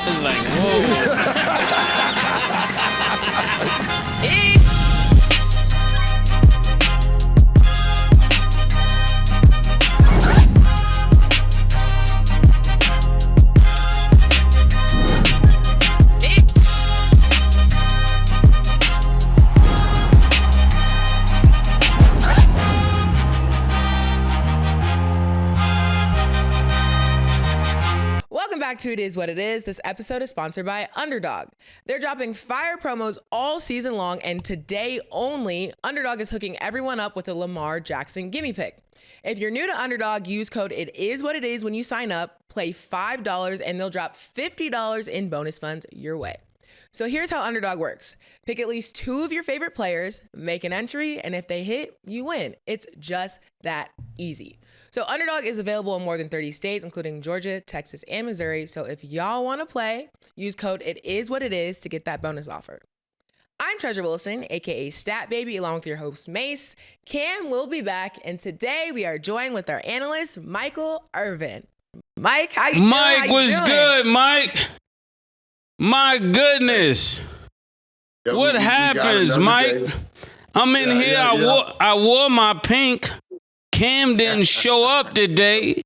was like, whoa. Welcome back to It Is What It Is. This episode is sponsored by Underdog. They're dropping fire promos all season long, and today only, Underdog is hooking everyone up with a Lamar Jackson gimme pick. If you're new to Underdog, use code It Is What It Is when you sign up, play $5, and they'll drop $50 in bonus funds your way. So here's how Underdog works. Pick at least 2 of your favorite players, make an entry, and if they hit, you win. It's just that easy. So Underdog is available in more than 30 states, including Georgia, Texas, and Missouri. So if y'all want to play, use code It Is What It Is to get that bonus offer. I'm Treasure Wilson, aka Stat Baby, along with your host Mace. Cam will be back, and today we are joined with our analyst Michael Irvin. Mike, how you doing? Mike was good, Mike. My goodness. Yeah, what happens, Mike? Day. I'm in here. I wore my pink. Cam didn't show up today.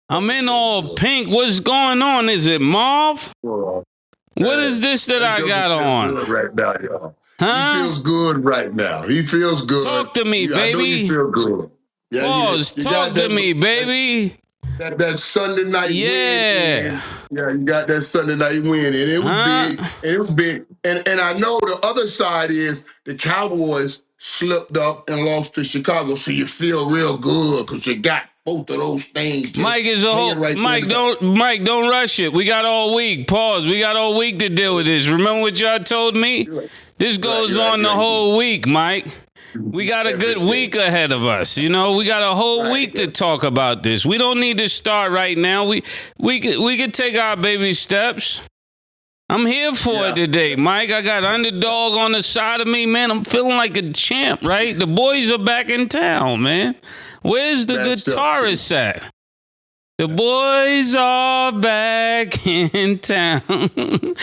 I'm in all pink. What's going on? Is it mauve? What is this that I got on? Right now, y'all. Huh? He feels good right now. He feels good. Talk to me, baby. I know you feel good. Yeah, Pause. Talk to me, baby. That Sunday night win. Yeah, you got that Sunday night win, and it was big. And it was big. And I know the other side is the Cowboys slipped up and lost to Chicago, so you feel real good because you got both of those things. Mike is a whole. Mike, don't rush it. We got all week. Pause. We got all week to deal with this. Remember what y'all told me? This goes on the whole week, Mike. We got a good week ahead of us. You know, we got a whole week to talk about this. We don't need to start right now. We could take our baby steps. I'm here for it today, Mike. I got Underdog on the side of me, man. I'm feeling like a champ, right? The boys are back in town, man. Where's the guitarist at? The boys are back in town. Look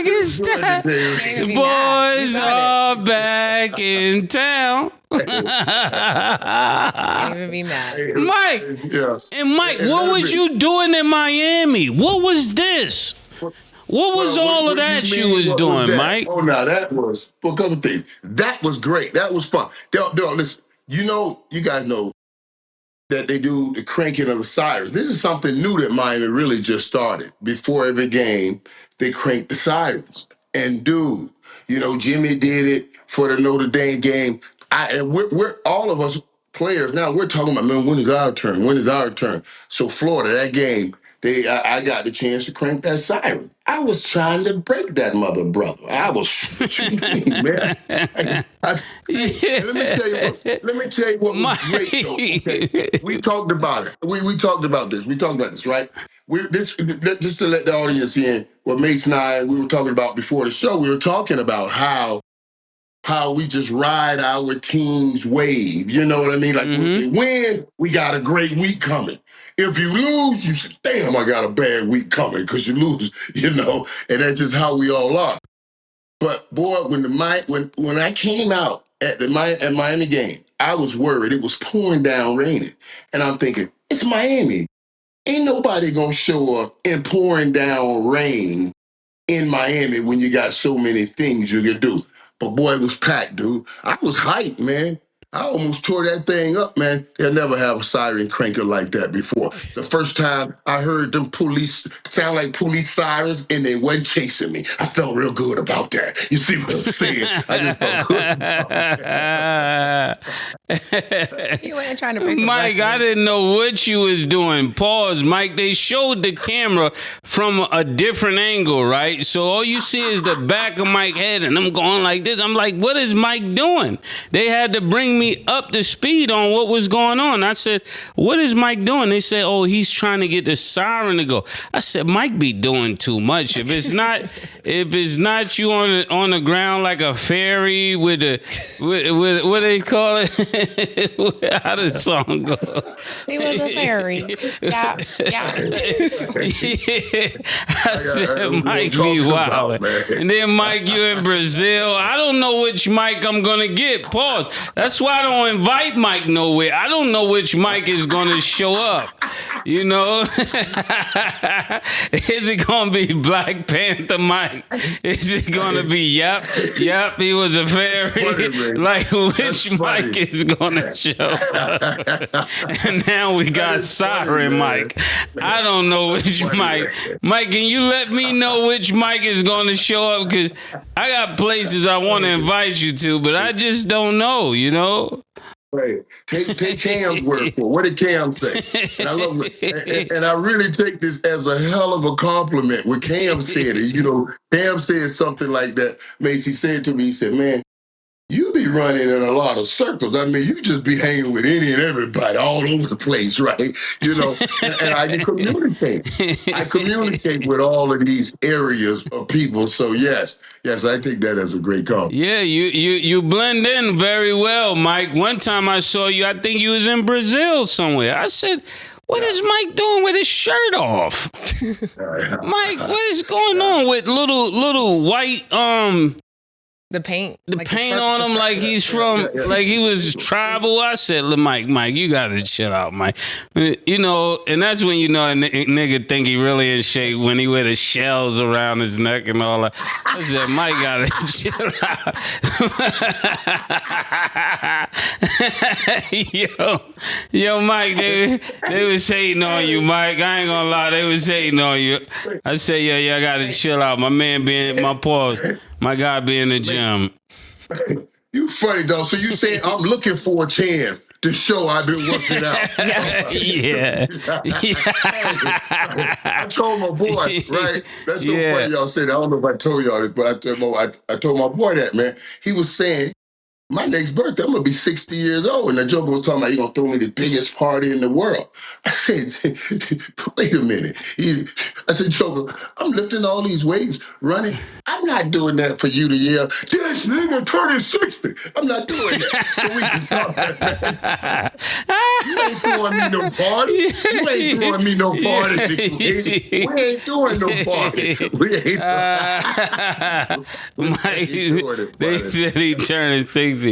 at that. The boys are back in town. Can't even be mad. Mike, and Mike, what was you doing in Miami? What was this? What was all of that you was doing, Mike? Oh, no, that was a couple things. That was great. That was fun. Listen, you guys know that they do the cranking of the sirens. This is something new that Miami really just started. Before every game, they crank the sirens. And dude, Jimmy did it for the Notre Dame game. And we're all of us players now. We're talking about, man, when is our turn? When is our turn? So Florida, that game, I got the chance to crank that siren. I was trying to break that mother brother. I was, man. Let me tell you what was great though. Okay? We talked about it. We talked about this. We talked about this, right? Just to let the audience in, what Mace and I, we were talking about before the show. We were talking about how we just ride our team's wave. You know what I mean? Like, if we win, we got a great week coming. If you lose, you say, damn, I got a bad week coming because you lose, and that's just how we all are. But boy, when I came out at the Miami game, I was worried. It was pouring down, raining. And I'm thinking, it's Miami. Ain't nobody gonna show up in pouring down rain in Miami when you got so many things you can do. But boy, it was packed, dude. I was hyped, man. I almost tore that thing up, man. They'll never have a siren cranker like that before. The first time I heard them police sound like police sirens and they wasn't chasing me, I felt real good about that. You see what I'm saying? I just felt good about that. You ain't trying to break Mike, I didn't know what you was doing. Pause, Mike. They showed the camera from a different angle, right? So all you see is the back of Mike's head and I'm going like this. I'm like, what is Mike doing? They had to bring me me up to speed on what was going on. I said, what is Mike doing? They said, oh, he's trying to get the siren to go. I said, Mike be doing too much. If it's not you on the ground like a fairy with what they call it? How does the song go? He was a fairy. Yeah. I said, Mike be wild. And then Mike, you in Brazil. I don't know which Mike I'm gonna get. Pause. That's why I don't invite Mike nowhere. I don't know which Mike is gonna show up. You know? Is it gonna be Black Panther Mike? Is it gonna be yep, he was a fairy? Funny, like which Mike is gonna show up? And now we got Siren Mike. I don't know which Mike. Mike, can you let me know which Mike is gonna show up? Because I got places I want to invite you to, but I just don't know, you know? Right. Take Cam's word for it. What did Cam say? And I love it. And I really take this as a hell of a compliment when Cam said it. You know, Cam said something like that. Macy said to me, he said, man, you be running in a lot of circles. I mean, you just be hanging with any and everybody all over the place, right? You know, and I can communicate. I communicate with all of these areas of people. So yes, I take that as a great compliment. Yeah, you blend in very well, Mike. One time I saw you, I think you was in Brazil somewhere. I said, what is Mike doing with his shirt off? Mike, what is going on with little white The paint. The like paint on him like he's from, like he was tribal. I said, Mike, you got to chill out, Mike. You know, and that's when you know a nigga think he really in shape when he wear the shells around his neck and all that. I said, Mike got to chill out. Yo, Mike, they was hating on you, Mike. I ain't gonna lie, they was hating on you. I said, yeah, I got to chill out. My man being my pause. My guy be in the gym. You funny, though. So you saying I'm looking for a chance to show I've been working out. Yeah. I told my boy, right? That's so funny y'all said that. I don't know if I told y'all this, but I told my boy that, man. He was saying, my next birthday, I'm going to be 60 years old. And the Joker was talking about, he's going to throw me the biggest party in the world. I said, wait a minute. I said, Joker, I'm lifting all these weights, running. I'm not doing that for you to yell, this nigga turning 60. I'm not doing that. So we can stop that. You ain't throwing me no party. You ain't throwing me no party. We ain't doing no party. We ain't doing it. They said he turning 60.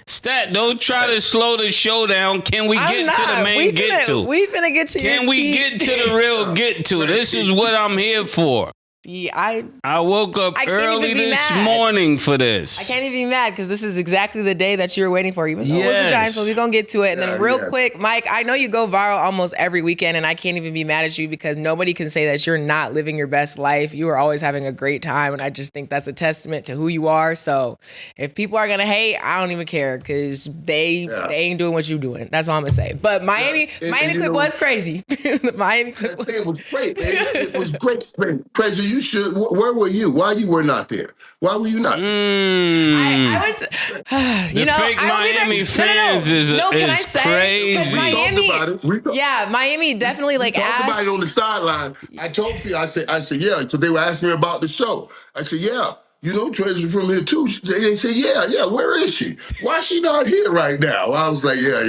Stat, don't try to slow the show down. Can we get to the main get to? We finna get to Can we get to the real get to? This is what I'm here for. Yeah, I woke up early this morning for this. I can't even be mad because this is exactly the day that you were waiting for. Even though it was a Giants, so we're going to get to it. And then real quick, Mike, I know you go viral almost every weekend, and I can't even be mad at you because nobody can say that you're not living your best life. You are always having a great time, and I just think that's a testament to who you are. So if people are going to hate, I don't even care because they ain't doing what you're doing. That's all I'm going to say. But Miami clip was crazy. The Miami clip was great, man. It was great. Crazy. You should. Where were you? Why you were not there? Why were you not there? I went to, the fake Miami fans is crazy. Miami definitely like talked about it on the sideline. I told you, I said, yeah, because they were asking me about the show. I said, yeah. You know, Treasure from here too. They said, yeah, where is she? Why is she not here right now? I was like, yeah,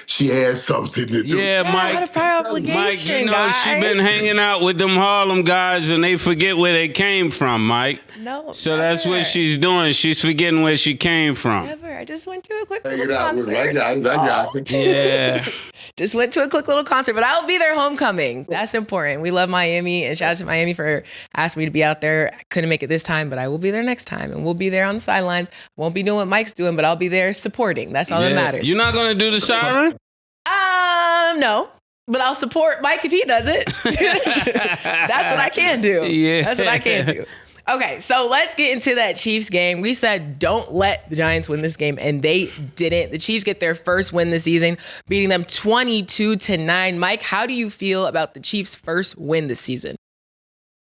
she has something to do. Yeah, Mike. I had a prior obligation, Mike, you know, guys. she been hanging out with them Harlem guys and they forget where they came from, Mike. No, so that's what she's doing. She's forgetting where she came from. Never. I just went to a quick little concert. I got it. Yeah. Just went to a quick little concert, but I'll be there homecoming. That's important. We love Miami, and shout out to Miami for asking me to be out there. I couldn't make it this time, but I will be there next time, and we'll be there on the sidelines. Won't be doing what Mike's doing, but I'll be there supporting. That's all that matters. You're not going to do the siren? No. But I'll support Mike if he does it. That's what I can do. Yeah. That's what I can do. Okay, so let's get into that Chiefs game. We said don't let the Giants win this game, and they didn't. The Chiefs get their first win this season, beating them 22-9. Mike, how do you feel about the Chiefs' first win this season?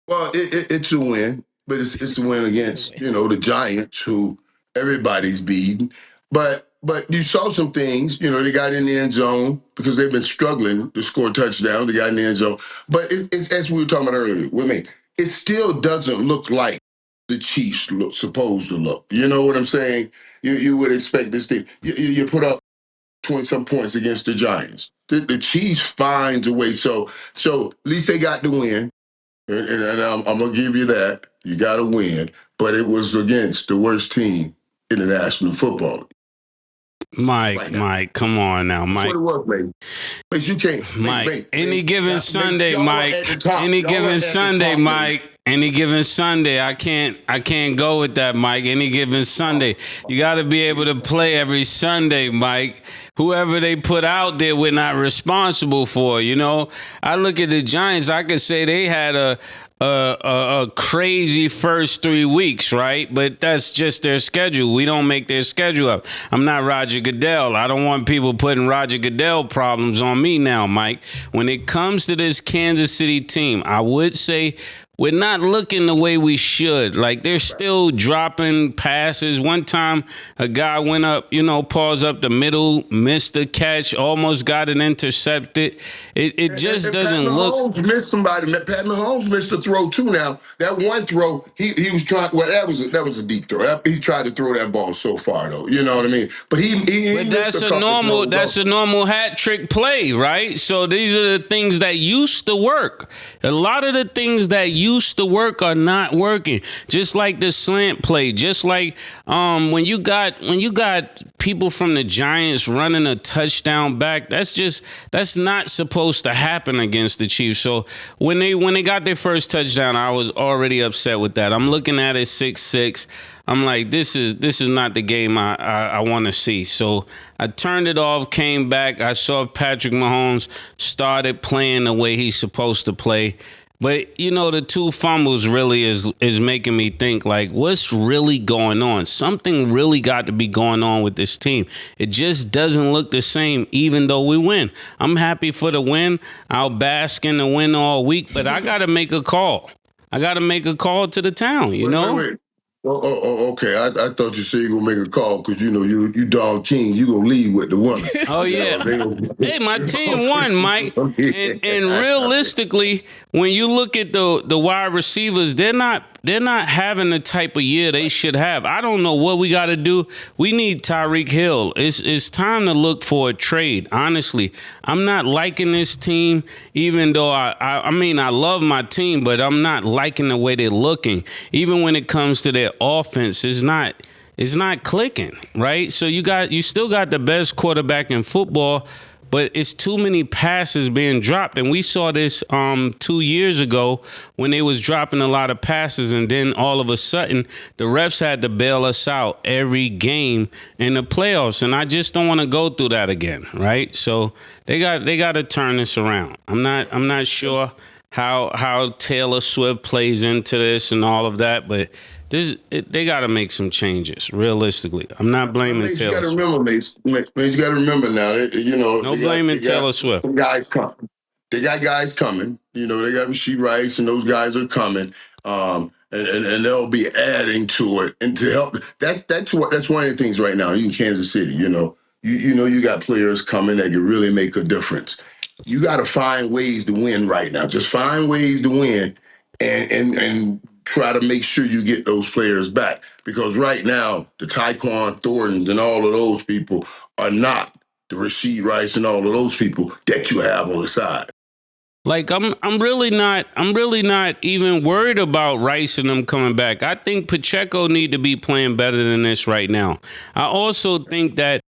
Well, it's a win, but it's a win against, the Giants, who everybody's beating. But you saw some things, they got in the end zone because they've been struggling to score touchdowns. They got in the end zone. But it's as we were talking about earlier with me, it still doesn't look like the Chiefs look supposed to look. You know what I'm saying? You would expect this thing. You put up 20-some points against the Giants. The Chiefs finds a way. So at least they got the win. And I'm going to give you that. You got to win. But it was against the worst team in the National Football League. Mike, come on now, Mike. That's what it was, man. But you can't. Mike, any given Sunday, Mike. Any given Sunday, Mike. Any given Sunday, I can't go with that, Mike. Any given Sunday, you got to be able to play every Sunday, Mike. Whoever they put out there, we're not responsible for. I look at the Giants. I could say they had a crazy first 3 weeks, right? But that's just their schedule. We don't make their schedule up. I'm not Roger Goodell. I don't want people putting Roger Goodell problems on me now, Mike. When it comes to this Kansas City team, I would say we're not looking the way we should. Like, they're still dropping passes. One time, a guy went up, paws up the middle, missed the catch, almost got it intercepted. It just doesn't look. Pat Mahomes missed somebody. Pat Mahomes missed a throw too. Now that one throw, he was trying. Well, that was a deep throw. He tried to throw that ball so far though. You know what I mean? But he But that's a normal hat trick play, right? So these are the things that used to work. A lot of the things that used to work are not working. Just like the slant play, just like when you got people from the Giants running a touchdown back, that's not supposed to happen against the Chiefs. So when they got their first touchdown, I was already upset with that. I'm looking at it 6-6. I'm like, this is not the game I want to see. So I turned it off, came back. I saw Patrick Mahomes started playing the way he's supposed to play. But, the 2 fumbles really is making me think, like, what's really going on? Something really got to be going on with this team. It just doesn't look the same, even though we win. I'm happy for the win. I'll bask in the win all week, but I got to make a call. I got to make a call to the town, Wait. Oh, okay. I thought you said you were going to make a call because, you Dog King. You going to lead with the woman. Oh, yeah. Hey, my team won, Mike. And realistically, when you look at the wide receivers, they're not having the type of year they should have. I don't know what we got to do. We need Tyreek Hill. It's time to look for a trade. Honestly, I'm not liking this team, even though I love my team, but I'm not liking the way they're looking. Even when it comes to their offense, it's not clicking, right? So you still got the best quarterback in football, but it's too many passes being dropped. And we saw this 2 years ago when they was dropping a lot of passes, and then all of a sudden the refs had to bail us out every game in the playoffs. And I just don't want to go through that again, right? So they got to turn this around. I'm not sure how Taylor Swift plays into this and all of that, but they got to make some changes. Realistically, I'm not blaming Taylor Swift. You got to remember now. No blaming Taylor Swift. Some guys coming. They got guys coming. They got Rasheed Rice, and those guys are coming. And they'll be adding to it and to help. That's one of the things right now in Kansas City. You got players coming that can really make a difference. You got to find ways to win right now. Just find ways to win, and try to make sure you get those players back. Because right now, the Tyquan Thorntons and all of those people are not the Rasheed Rice and all of those people that you have on the side. Like, I'm really not even worried about Rice and them coming back. I think Pacheco need to be playing better than this right now. I also think that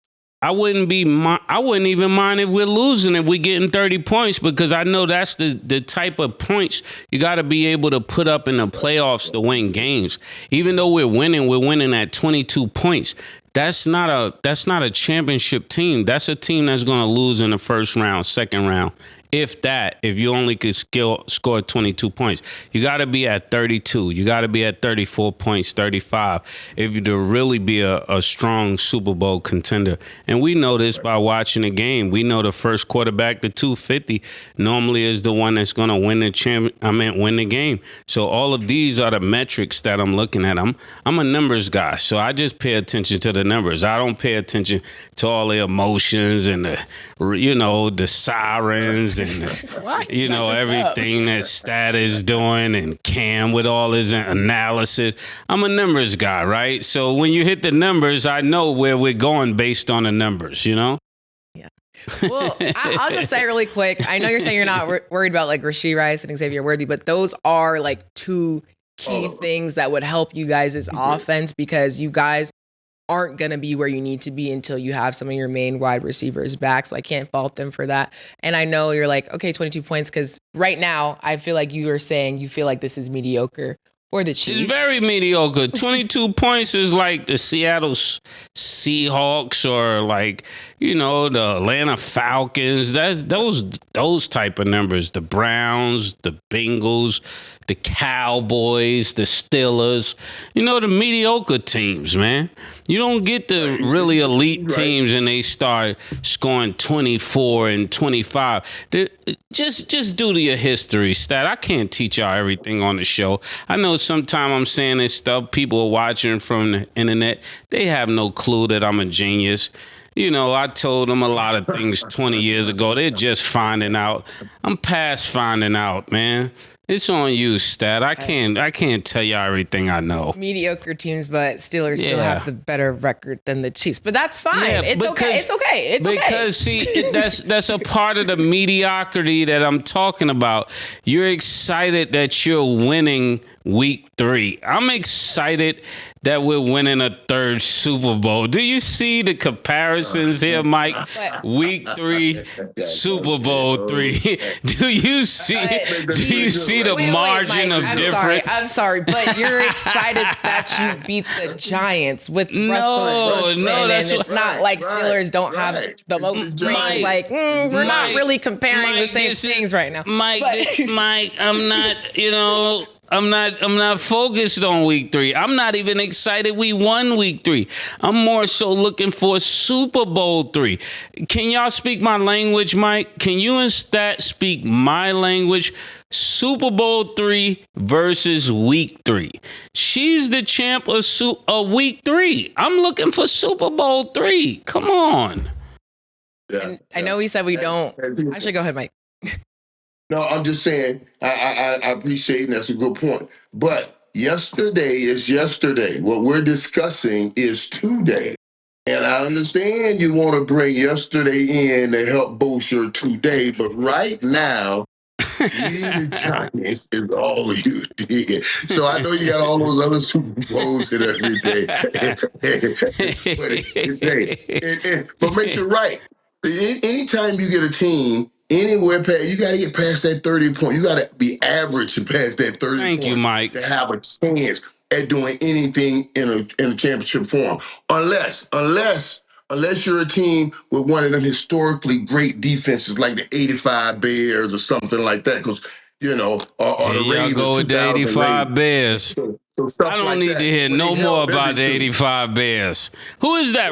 I wouldn't even mind if we're losing, if we're getting 30 points, because I know that's the type of points you got to be able to put up in the playoffs to win games. Even though we're winning at 22 points. That's not a championship team. That's a team that's going to lose in the first round, second round, if you only could score 22 points. You got to be at 32. You got to be at 34 points, 35, if you to really be a strong Super Bowl contender. And we know this by watching the game. We know the first quarterback, the 250, normally is the one that's going to win the game. So all of these are the metrics that I'm looking at. I'm a numbers guy, so I just pay attention to the numbers. I don't pay attention to all the emotions and the sirens and everything that Stat is doing and Cam with all his analysis. I'm a numbers guy, right? So when you hit the numbers, I know where we're going based on the numbers, Yeah. Well, I'll just say really quick. I know you're saying you're not worried about like Rashee Rice and Xavier Worthy, but those are like two key things that would help you guys' offense, because you guys aren't going to be where you need to be until you have some of your main wide receivers back. So I can't fault them for that. And I know you're like, okay, 22 points, because right now I feel like you are saying you feel like this is mediocre for the Chiefs. It's very mediocre. 22 points is like the Seattle Seahawks or like, the Atlanta Falcons. That's those type of numbers. The Browns, the Bengals, the Cowboys, the Steelers. The mediocre teams, man. You don't get the really elite teams and they start scoring 24 and 25. Just due to your history, Stat. I can't teach y'all everything on the show. I know sometimes I'm saying this stuff. People are watching from the internet. They have no clue that I'm a genius. I told them a lot of things 20 years ago. They're just finding out. I'm past finding out, man. It's on you, Stat. I can't tell you everything I know. Mediocre teams, but Steelers still have the better record than the Chiefs. But that's fine. Yeah, it's okay. Because see, that's a part of the mediocrity that I'm talking about. You're excited that you're winning week 3. I'm excited that we're winning a 3rd Super Bowl. Do you see the comparisons here, Mike? Week 3, Super Bowl 3. Do you see the margin Mike, of difference? I'm sorry, but you're excited that you beat the Giants with Russell. No, that's and it's not like Steelers don't have the most rings. Like, we're not really comparing the same things right now. Mike, I'm not, I'm not focused on week 3. I'm not even excited we won week 3. I'm more so looking for Super Bowl 3. Can y'all speak my language, Mike? Can you and Stat speak my language? Super Bowl 3 versus week 3. She's the champ of week 3. I'm looking for Super Bowl 3. Come on. I know we said we don't. Actually, go ahead, Mike. No, I'm just saying, I appreciate, and that's a good point. But yesterday is yesterday. What we're discussing is today. And I understand you want to bring yesterday in to help boost your today, but right now, the Giants is all you did. So I know you got all those other Super Bowls and everything. But it's today. But make it right. Anytime you get a team, anywhere past, you got to get past that 30 point. You got to be average and past that 30 Thank points you, Mike. to have a chance at doing anything in a championship form. Unless you're a team with one of them historically great defenses like the 85 Bears or something like that, because, or the Ravens. Go with the 85 Bears. So I don't need to hear no more about the 85 Bears. Who is that?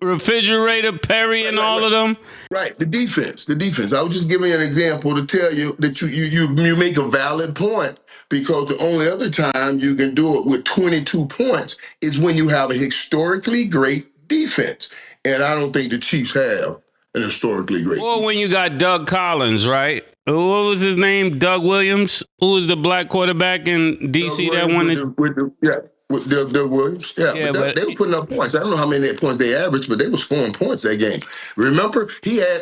Refrigerator Perry and all of them? Right, the defense. I was just giving you an example to tell you that you make a valid point, because the only other time you can do it with 22 points is when you have a historically great defense. And I don't think the Chiefs have an historically great defense. When you got Doug Collins, right? What was his name? Doug Williams? Who was the black quarterback in D.C. that won it? With Doug Williams. Yeah, but they were putting up points. I don't know how many points they averaged, but they was scoring points that game. Remember, he had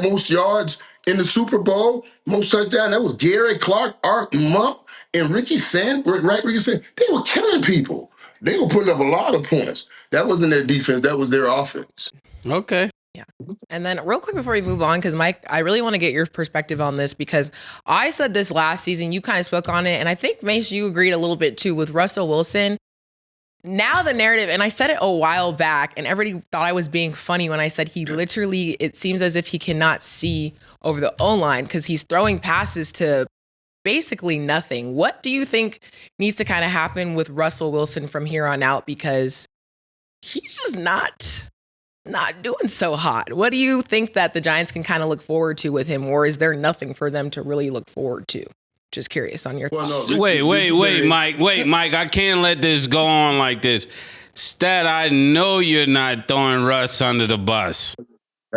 most yards in the Super Bowl, most touchdowns. That was Gary Clark, Art Monk, and Ricky Sandberg, right? Ricky Sandberg. They were killing people. They were putting up a lot of points. That wasn't their defense. That was their offense. Okay. Yeah. And then real quick before we move on, because Mike, I really want to get your perspective on this, because I said this last season, you kind of spoke on it, and I think, Mace, you agreed a little bit too with Russell Wilson. now the narrative, and I said it a while back, and everybody thought I was being funny when I said he literally, it seems as if he cannot see over the O-line because he's throwing passes to basically nothing. What do you think needs to kind of happen with Russell Wilson from here on out? Because he's just not doing so hot. What do you think that the Giants can kind of look forward to with him, or is there nothing for them to really look forward to? Just curious on your thoughts. Wait, Mike. I can't let this go on like this. Stat, I know you're not throwing Russ under the bus.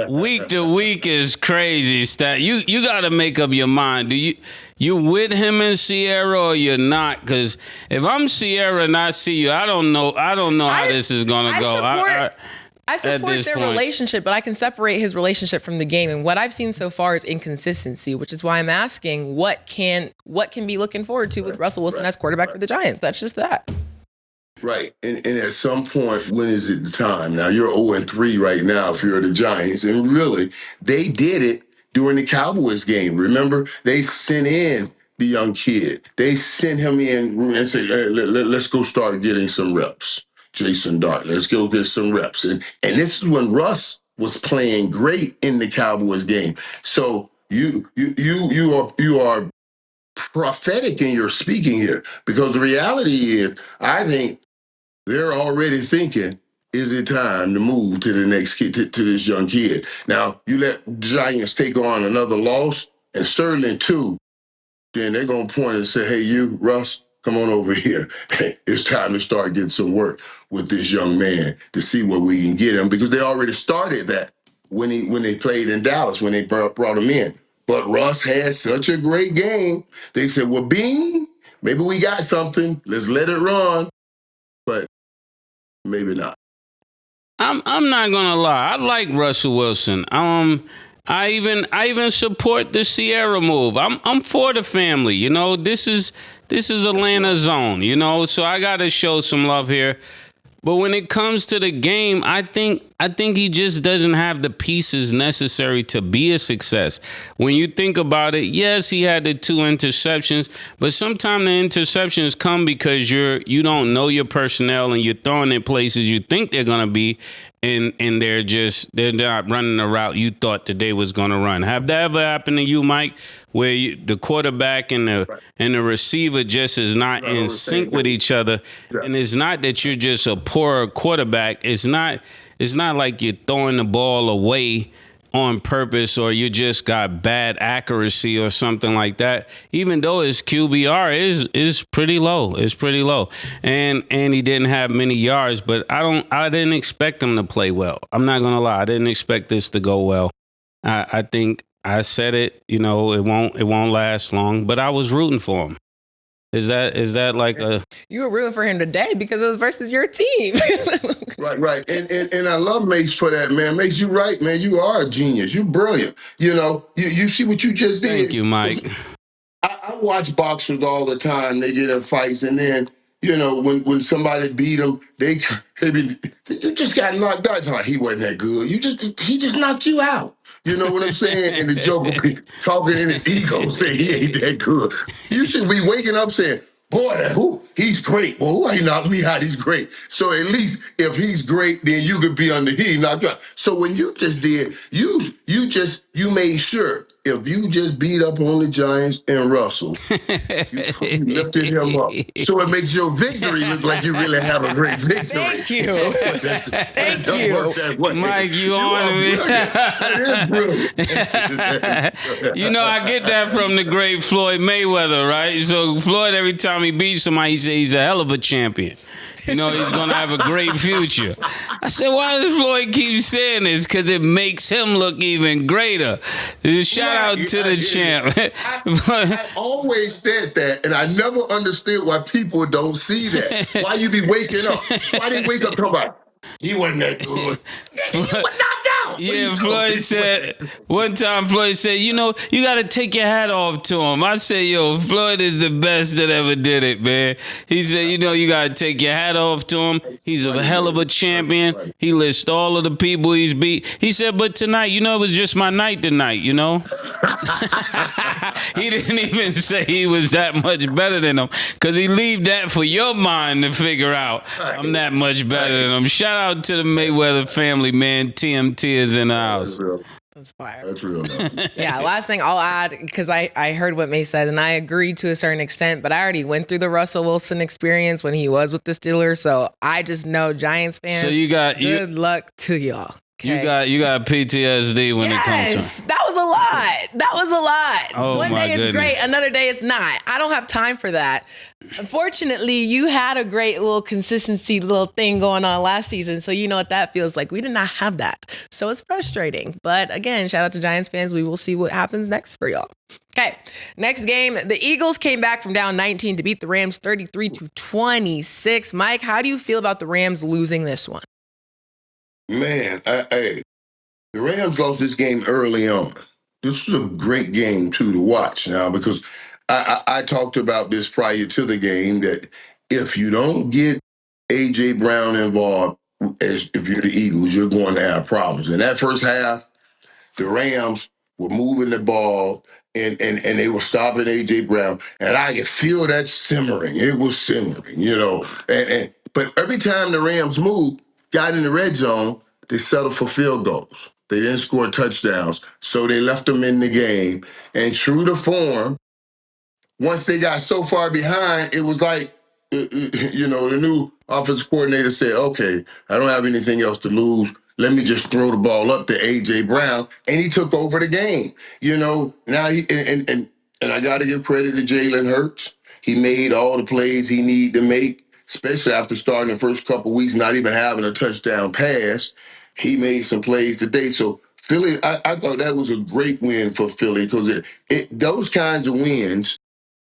Week to week is crazy, Stat. You got to make up your mind. You with him and Sierra or you're not? Because if I'm Sierra and I see you, I don't know how this is gonna go. I support their relationship, but I can separate his relationship from the game. And what I've seen so far is inconsistency, which is why I'm asking what can be looking forward to with Russell Wilson as quarterback for the Giants. That's just that. Right. And at some point, when is it the time? Now, you're 0-3 right now if you're the Giants. And really, they did it during the Cowboys game. Remember, they sent in the young kid. They sent him in and said, hey, let's go start getting some reps. Jason Dart, let's go get some reps. And this is when Russ was playing great in the Cowboys game. So you are prophetic in your speaking here, because the reality is, I think they're already thinking, is it time to move to the next kid, to this young kid? Now, you let Giants take on another loss, and certainly two, then they're going to point and say, hey, you, Russ, come on over here. It's time to start getting some work with this young man to see what we can get him, because they already started that when they played in Dallas, when they brought him in. But Russ had such a great game. They said, well, Bean, maybe we got something. Let's let it run. But maybe not. I'm not gonna lie. I like Russell Wilson. I even support the Sierra move. I'm for the family. You know, this is Atlanta zone. You know, so I gotta show some love here. But when it comes to the game, I think he just doesn't have the pieces necessary to be a success. When you think about it, yes, he had the 2 interceptions, but sometimes the interceptions come because you don't know your personnel and you're throwing in places you think they're gonna be, and they're not running the route you thought that they was gonna run. Have that ever happened to you, Mike, where the quarterback and the receiver just is not in sync with each other? Yeah. And it's not that you're just a poor quarterback. It's not like you're throwing the ball away on purpose or you just got bad accuracy or something like that. Even though his QBR is pretty low. It's pretty low. And he didn't have many yards, but I didn't expect him to play well. I'm not gonna lie. I didn't expect this to go well. I think I said it, you know, it won't last long, but I was rooting for him. Is that like a... You were rooting for him today because it was versus your team. Right. And I love Mace for that, man. Mace, you right, man. You are a genius. You brilliant. You know, you see what you just did. Thank you, Mike. I watch boxers all the time. They get in fights, and then, you know, when somebody beat them, you just got knocked out. Like, he wasn't that good. He just knocked you out. You know what I'm saying? And the joke will be talking in his ego, saying he ain't that good. You should be waking up saying, boy, he's great. Well, who ain't knocked me out? He's great. So at least if he's great, then you could be under he knocked you out. So when you just did, you made sure if you just beat up on the Giants and Russell, you lifted him up. So it makes your victory look like you really have a great victory. Thank you. Thank you. Mike, you on me. You know, I get that from the great Floyd Mayweather, right? So Floyd, every time he beats somebody, he says he's a hell of a champion. You know, he's going to have a great future. I said, why does Floyd keep saying this? Because it makes him look even greater. Shout out to the champ. I always said that, and I never understood why people don't see that. Why you be waking up? Why they wake up talking about, he wasn't that good? He was knocked out. Yeah, Floyd said, one time Floyd said, you know, you got to take your hat off to him. I said, yo, Floyd is the best that ever did it, man. He said, you know, you got to take your hat off to him. He's a hell of a champion. He lists all of the people he's beat. He said, but tonight, you know, it was just my night tonight, you know? He didn't even say he was that much better than him because he leave that for your mind to figure out. I'm that much better than him. Shout out to the Mayweather family, man. TMT is in the house. That's fire. That's real. Yeah, last thing I'll add, because I heard what May said, and I agree to a certain extent, but I already went through the Russell Wilson experience when he was with the Steelers, so I just know Giants fans, So you got good luck to y'all. You Okay? got PTSD when it comes to. That was a lot. That was a lot. Oh, One my day it's goodness. great, another day it's not. I don't have time for that. Unfortunately, you had a great little consistency little thing going on last season, so you know what that feels like. We did not have that. So it's frustrating. But again, shout out to Giants fans. We will see what happens next for y'all. Okay, next game. The Eagles came back from down 19 to beat the Rams 33-26. Mike, how do you feel about the Rams losing this one? Man, the Rams lost this game early on. This was a great game, too, to watch now because I talked about this prior to the game that if you don't get A.J. Brown involved, as if you're the Eagles, you're going to have problems. In that first half, the Rams were moving the ball and they were stopping A.J. Brown. And I could feel that simmering. It was simmering, you know. But every time the Rams moved, got in the red zone, they settled for field goals. They didn't score touchdowns, so they left them in the game. And true to form, once they got so far behind, it was like, the new offensive coordinator said, okay, I don't have anything else to lose. Let me just throw the ball up to A.J. Brown. And he took over the game. Now and I got to give credit to Jalen Hurts. He made all the plays he needed to make, especially after starting the first couple weeks, not even having a touchdown pass. He made some plays today. So Philly, I thought that was a great win for Philly because those kinds of wins,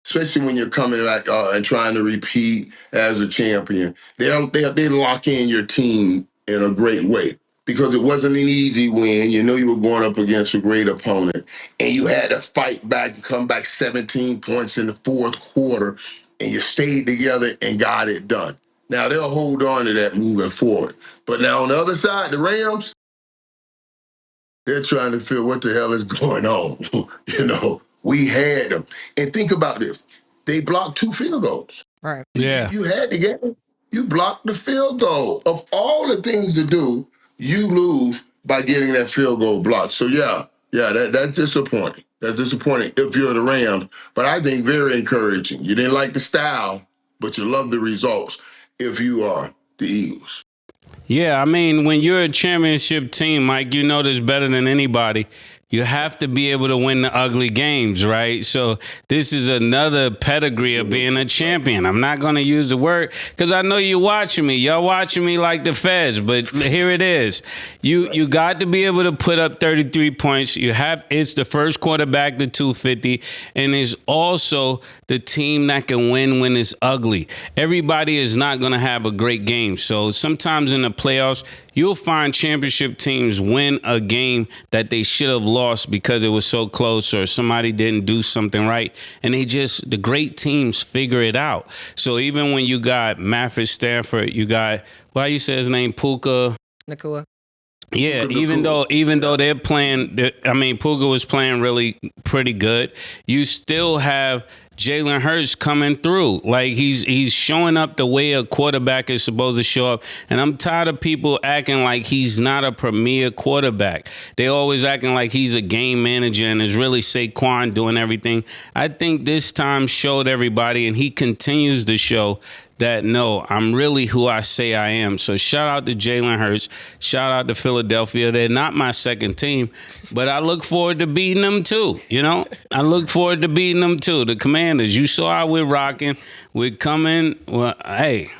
especially when you're coming back and trying to repeat as a champion, they lock in your team in a great way because it wasn't an easy win. You know you were going up against a great opponent, and you had to fight back and come back 17 points in the fourth quarter, and you stayed together and got it done. Now, they'll hold on to that moving forward. But now on the other side, the Rams, they're trying to figure what the hell is going on. We had them. And think about this. They blocked 2 field goals. Right. Yeah. You had the game. You blocked the field goal. Of all the things to do, you lose by getting that field goal blocked. So, that's disappointing. That's disappointing if you're the Rams. But I think very encouraging. You didn't like the style, but you love the results if you are the Eagles. Yeah, I mean, when you're a championship team, Mike, you know this better than anybody. You have to be able to win the ugly games, right? So this is another pedigree of being a champion. I'm not going to use the word because I know you're watching me. Y'all watching me like the feds, but here it is. You got to be able to put up 33 points. It's the first quarterback to 250, and it's also the team that can win when it's ugly. Everybody is not going to have a great game. So sometimes in the playoffs, you'll find championship teams win a game that they should have lost because it was so close or somebody didn't do something right. And the great teams figure it out. So even when you got Mafford Stafford, you got, how you say his name, Puka? Nakua. Yeah, even though they're playing, Puka was playing really pretty good. You still have Jalen Hurts coming through. Like he's showing up the way a quarterback is supposed to show up. And I'm tired of people acting like he's not a premier quarterback. They always acting like he's a game manager and is really Saquon doing everything. I think this time showed everybody, and he continues to show that, no, I'm really who I say I am. So shout out to Jalen Hurts. Shout out to Philadelphia. They're not my second team, but I look forward to beating them too. I look forward to beating them too. The Commanders, you saw how we're rocking. We're coming. Well, hey,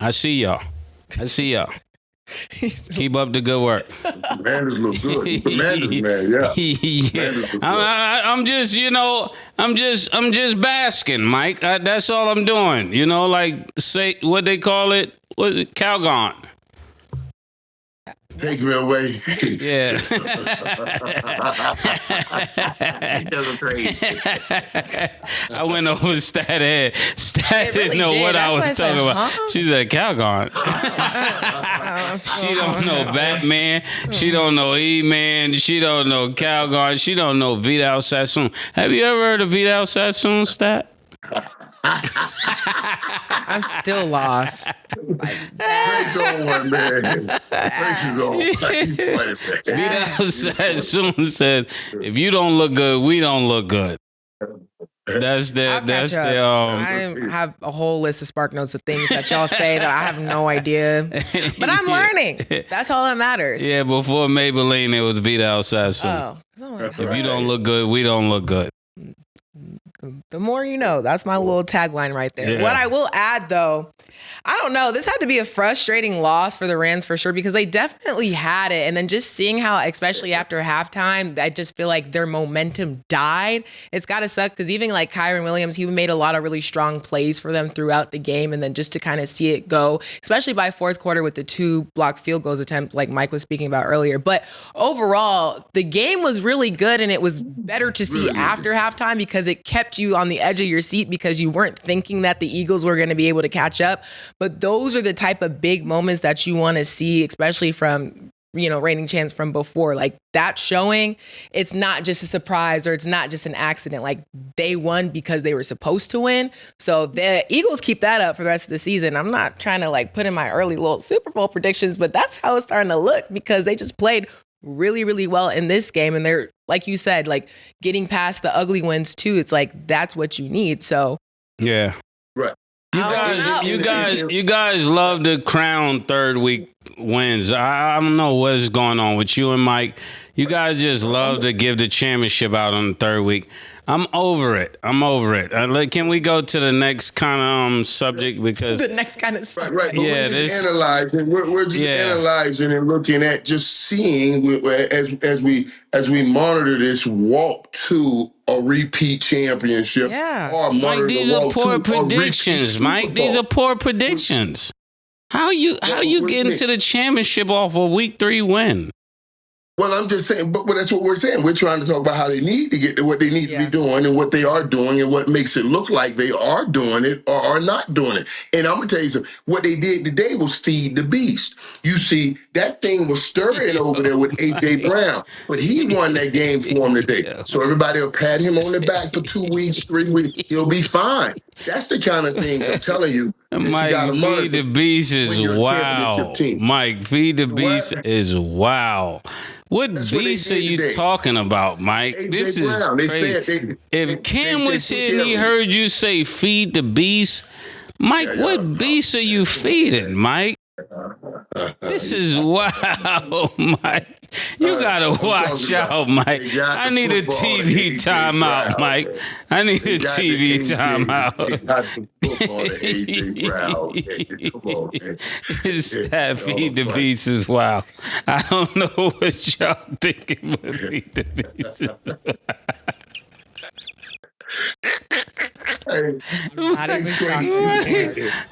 I see y'all. Keep up the good work. Commanders look good. Commanders, man, yeah. I'm just basking, Mike. That's all I'm doing. Like say what they call it. What is it? Calgon. Take me away. Yeah. That's crazy. I went over Stat head. Stat really didn't know did. what That's I why I was said, talking about. huh? She said Calgon. She don't know Batman. She don't know E-Man. She don't know Calgon. She don't know Vidal Sassoon. Have you ever heard of Vidal Sassoon, Stat? I'm still lost. Grace on, man. Grace is on. Vidal Sassoon said, if you don't look good, we don't look good. That's their, I have a whole list of spark notes of things that y'all say that I have no idea, but I'm learning. That's all that matters. Yeah, before Maybelline, it was Vidal Sassoon. Oh. If you don't look good, we don't look good. The more you know. That's my little tagline right there. Yeah. What I will add, though, I don't know. This had to be a frustrating loss for the Rams for sure because they definitely had it. And then just seeing how, especially after halftime, I just feel like their momentum died. It's got to suck because even like Kyron Williams, he made a lot of really strong plays for them throughout the game. And then just to kind of see it go, especially by fourth quarter with the 2 blocked field goals attempt like Mike was speaking about earlier. But overall, the game was really good and it was better to see after halftime because it kept you on the edge of your seat because you weren't thinking that the Eagles were going to be able to catch up. But those are the type of big moments that you want to see, especially from, reigning champs from before. Like that showing, it's not just a surprise or it's not just an accident. Like they won because they were supposed to win. So the Eagles keep that up for the rest of the season. I'm not trying to like put in my early little Super Bowl predictions, but that's how it's starting to look because they just played really, really well in this game. And they're, like you said, like getting past the ugly wins too. It's like, that's what you need. So yeah. Right. You guys love to crown third week wins. I don't know what's going on with you and Mike. You guys just love to give the championship out on the third week. I'm over it. Can we go to the next kind of subject because the next kind of right. But yeah, we're just analyzing. We're just analyzing and looking at just seeing as we monitor this walk to a repeat championship. Yeah. Or Mike, these are poor predictions, Mike. These are poor predictions. How you getting to the championship off a week 3 win? Well, I'm just saying, but that's what we're saying. We're trying to talk about how they need to get to what they need to be doing and what they are doing and what makes it look like they are doing it or are not doing it. And I'm going to tell you something. What they did today was feed the beast. You see, that thing was stirring over there with A.J. Brown, but he won that game for him today. So everybody will pat him on the back for 2 weeks, 3 weeks. He'll be fine. That's the kind of things I'm telling you. Mike, feed the beast is wow. Mike, feed the beast is wow. What beast are you talking about, Mike? This is crazy. If Cam was here and he heard you say feed the beast, Mike, what beast are you feeding, Mike? This is wow, Mike. You gotta watch out, Mike. I need a TV timeout, Mike. I need a TV timeout. That feed the beast is wow. I don't know what y'all thinking with feed the beast.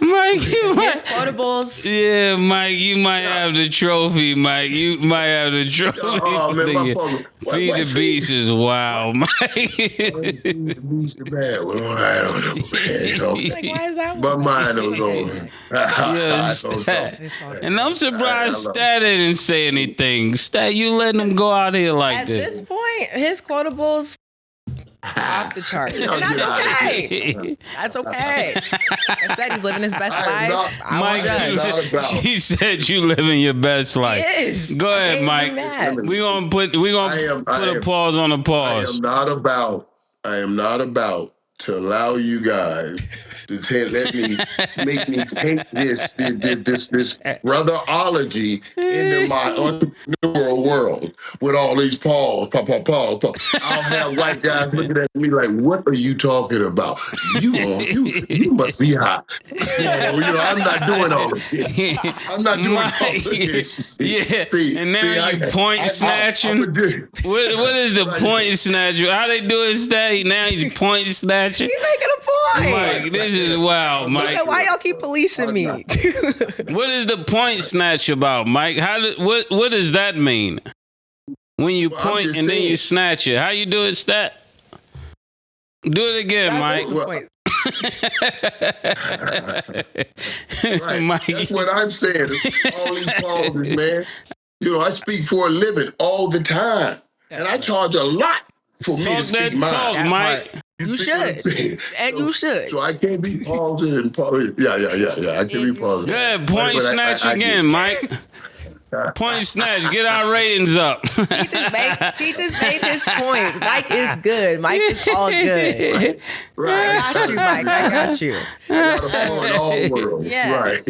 Mike, you might quotables. Yeah, Mike, you might have the trophy, Mike. You might have the trophy. Oh, man, feed the beast is wild, Mike. Feed the beast is bad. Well, I don't know, man. Like, why is that one? My mind don't go. And I'm surprised Stat didn't say anything. Stat, you letting him go out here like this. At this point, his quotables off the charts. And that's okay. That's okay. I said he's living his best life. Mike, she said you living your best life. Yes. Go ahead, Mike. We're gonna put a pause on the pause. I am not about to allow you guys to make me take this brotherology into my entrepreneurial world with all these pause. I'll have white guys looking at me like, "What are you talking about? You must be hot." I'm not doing all this. I'm not doing all this. Yeah. And now you point snatching. What is the point snatcher? How they do it, Stat? Now he's point snatching. He's making a point. Mike, this is wild, He Mike. said, why y'all keep policing me? What is the point snatch about, Mike? What does that mean? When you point and then you snatch it. How you do it, Stat? Do it again, Mike. Right. Mike. That's what I'm saying. All these pauses, man. You know, I speak for a living all the time. And I charge a lot for me to speak mine. Talk, Mike. You should. And you should. So I can't be pausing and pausing. Yeah. I can't be pausing. Yeah, point snatch again, Mike. Point snatch, get our ratings up. He just made his points. Mike is good. Mike is all good. Right. I got you, Mike. I got you. All world. Yeah. Right.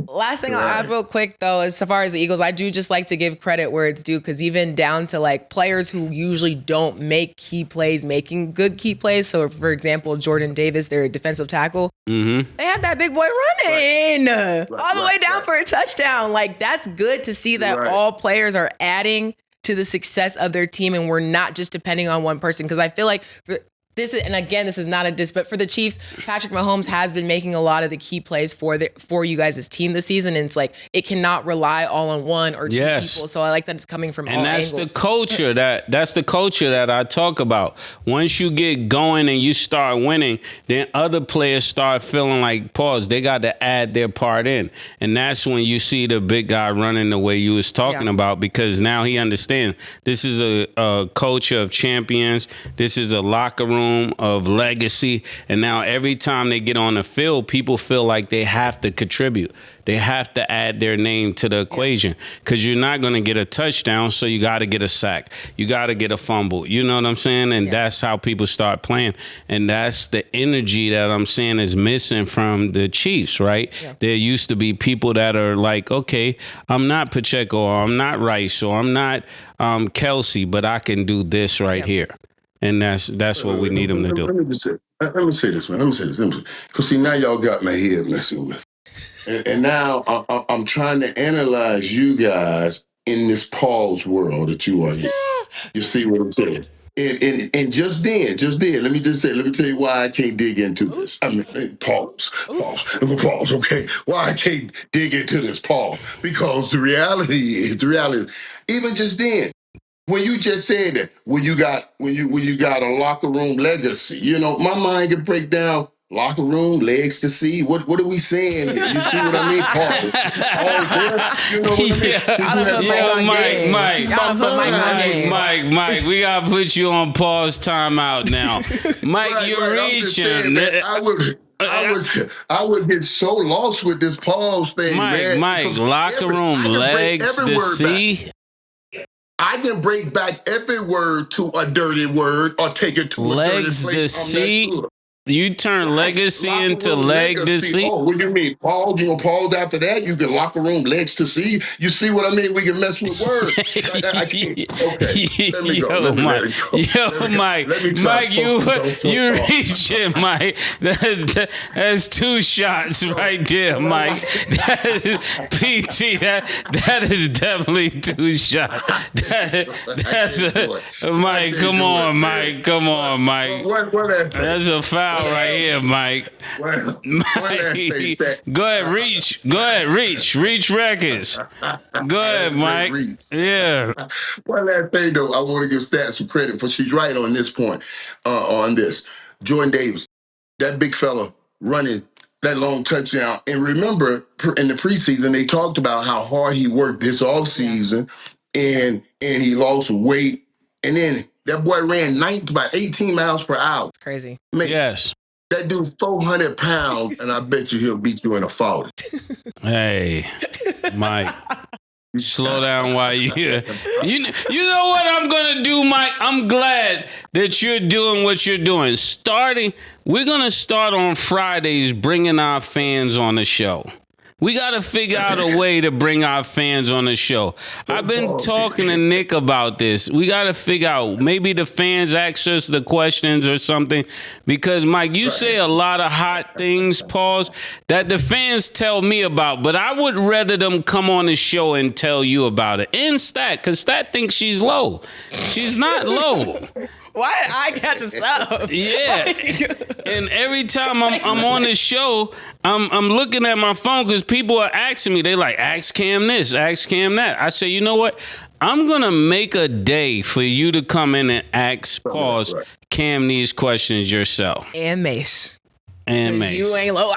Last thing I'll add real quick, though, as far as the Eagles, I do just like to give credit where it's due, because even down to like players who usually don't make key plays, making good key plays. So, for example, Jordan Davis, their defensive tackle, they had that big boy running all the way down for a touchdown. Like, that's good to see that all players are adding to the success of their team, and we're not just depending on one person. Because I feel like this is, and again, this is not a diss, but for the Chiefs, Patrick Mahomes has been making a lot of the key plays for you guys' team this season, and it's like it cannot rely all on one or two people. So I like that it's coming from all angles. And that's the culture that I talk about. Once you get going and you start winning, then other players start feeling like, pause, they got to add their part in. And that's when you see the big guy running the way you was talking about, because now he understands this is a culture of champions. This is a locker room of legacy, and now every time they get on the field, people feel like they have to contribute. They have to add their name to the equation, because you're not going to get a touchdown, so you got to get a sack. You got to get a fumble. You know what I'm saying? And that's how people start playing. And that's the energy that I'm saying is missing from the Chiefs, right? There used to be people that are like, okay, I'm not Pacheco, or I'm not Rice, or I'm not Kelsey, but I can do this right here. And that's what we need them to do. Let me say this, man. Because see, now y'all got my head messing with. And now I'm trying to analyze you guys in this pause world that you are in. You see what I'm saying? And just then, let me tell you why I can't dig into this. I mean, pause, okay? Why I can't dig into this, pause. Because the reality is, even just then, when you just said that, when you got a locker room legacy, you know, my mind can break down locker room, legs to see. What are we saying here? You see what I mean? You know what I mean? Mike, we gotta put you on pause timeout now. Mike, you're reaching. I would get so lost with this pause thing, man. Mike, locker room, legs to see. I can break back every word to a dirty word or take it to a dirty place. Legs to see. You turn legacy into leg to see. Oh, what do you mean? Pause? You gonna pause after that? You can locker room legs to see. You see what I mean? We can mess with words. I can't. Okay, let me go. Mike, you reaching, Mike. That's two shots right there, Mike. PT. That is definitely two shots. Mike. Come on, Mike. That's a foul. Right here, Mike. Go ahead, reach records. Go ahead, Mike. Yeah. One last thing, though, I want to give Stat some credit for. She's right on this point. On this, Jordan Davis, that big fella running that long touchdown. And remember, in the preseason, they talked about how hard he worked this offseason, and he lost weight, and then that boy ran about 18 miles per hour. It's crazy. Man, yes. That dude's 400 pounds, and I bet you he'll beat you in a 40. Hey, Mike, slow down while you're here. You know what I'm going to do, Mike? I'm glad that you're doing what you're doing. We're going to start on Fridays bringing our fans on the show. We got to figure out a way to bring our fans on the show. I've been talking to Nick about this. We got to figure out, maybe the fans ask us the questions or something. Because, Mike, you say a lot of hot things, pause, that the fans tell me about. But I would rather them come on the show and tell you about it. And Stat, because Stat thinks she's low. She's not low. Why did I catch us up? Yeah. And every time I'm on this show, I'm looking at my phone because people are asking me. They like, ask Cam this, ask Cam that. I say, you know what? I'm going to make a day for you to come in and ask, pause, Cam these questions yourself. And Mace. And Mace. You ain't low.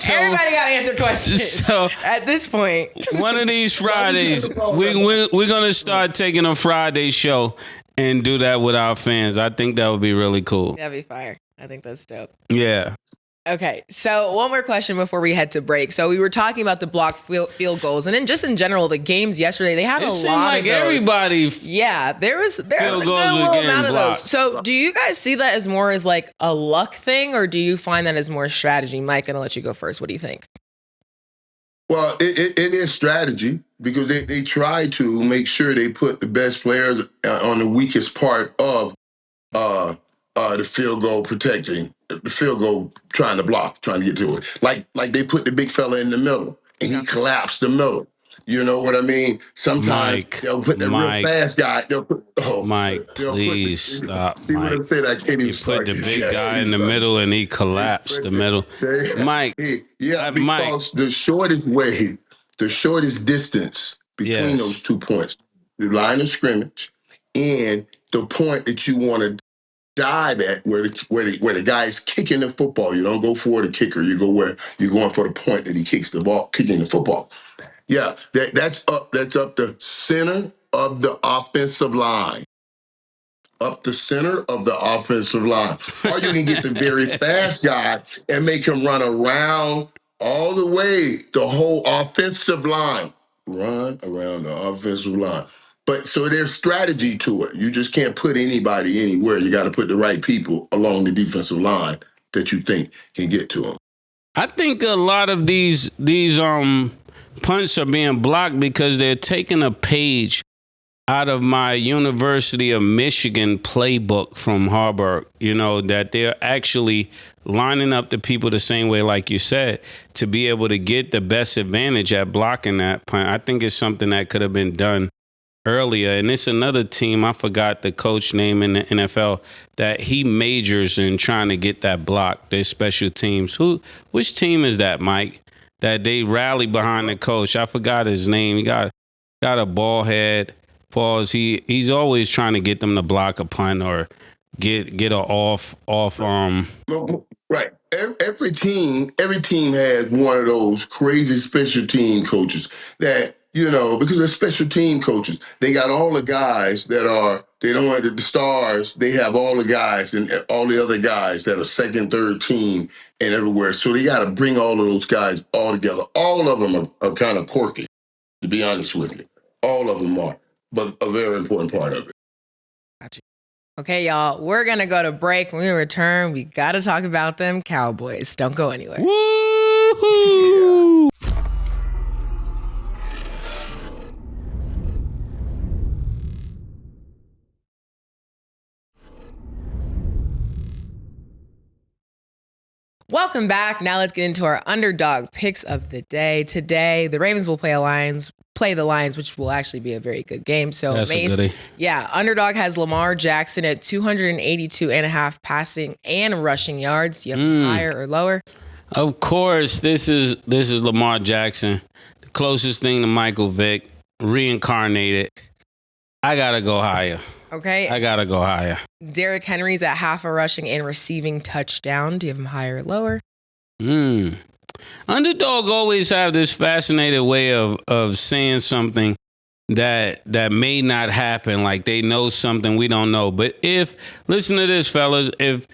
Everybody got to answer questions. So at this point, one of these Fridays, we're going to start taking a Friday show and do that with our fans. I think that would be really cool. That'd be fire. I think that's dope. Yeah. Okay, so one more question before we head to break. So we were talking about the blocked field goals, and then just in general, the games yesterday, they had a lot of those. Everybody. Yeah, there was a goals good amount of blocked. those. So do you guys see that as more as like a luck thing, or do you find that as more strategy? Mike, I'm gonna let you go first. What do you think? Well, it is strategy because they try to make sure they put the best players on the weakest part of the field goal protecting, the field goal trying to block, trying to get to it. Like they put the big fella in the middle and he collapsed the middle. You know what I mean? Sometimes they'll put the real fast guy. Please stop. See what I'm saying? I can't even You put the big guy in the middle and he collapsed the middle. Mike. Yeah, because the shortest distance between those 2 points, the line of scrimmage and the point that you want to dive at where the guy is kicking the football. You don't go for the kicker. You go where you're going for the point that he kicks the ball, kicking the football. Yeah, that's up the center of the offensive line. Up the center of the offensive line. Or you can get the very fast guy and make him run around all the way the whole offensive line. Run around the offensive line. But so there's strategy to it. You just can't put anybody anywhere. You got to put the right people along the defensive line that you think can get to them. I think a lot of these punts are being blocked because they're taking a page out of my University of Michigan playbook from Harvard, that they're actually lining up the people the same way, like you said, to be able to get the best advantage at blocking that punt. I think it's something that could have been done earlier. And it's another team, I forgot the coach name in the NFL, that he majors in trying to get that block. Their special teams. Which team is that, Mike? That they rally behind the coach. I forgot his name. He got a ball head. Pause. He's always trying to get them to block a punt or get a off. Right. Every team has one of those crazy special team coaches that, because they're special team coaches. They got all the guys they don't want the stars. They have all the guys and all the other guys that are second, third team and everywhere. So they got to bring all of those guys all together. All of them are kind of quirky, to be honest with you. All of them are, but a very important part of it. Gotcha. Okay, y'all, we're going to go to break. When we return, we got to talk about them Cowboys. Don't go anywhere. Woo-hoo! Welcome back. Now let's get into our underdog picks of the day. Today, the Ravens will play the Lions, which will actually be a very good game. So, that's a goodie. Yeah, underdog has Lamar Jackson at 282.5 passing and rushing yards. Do you have higher or lower? Of course, this is Lamar Jackson, the closest thing to Michael Vick, reincarnated. I gotta go higher. Okay. I gotta go higher. Derrick Henry's at half a rushing and receiving touchdown. Do you have him higher or lower? Underdog always have this fascinating way of saying something that may not happen, like they know something we don't know. But listen to this, fellas, if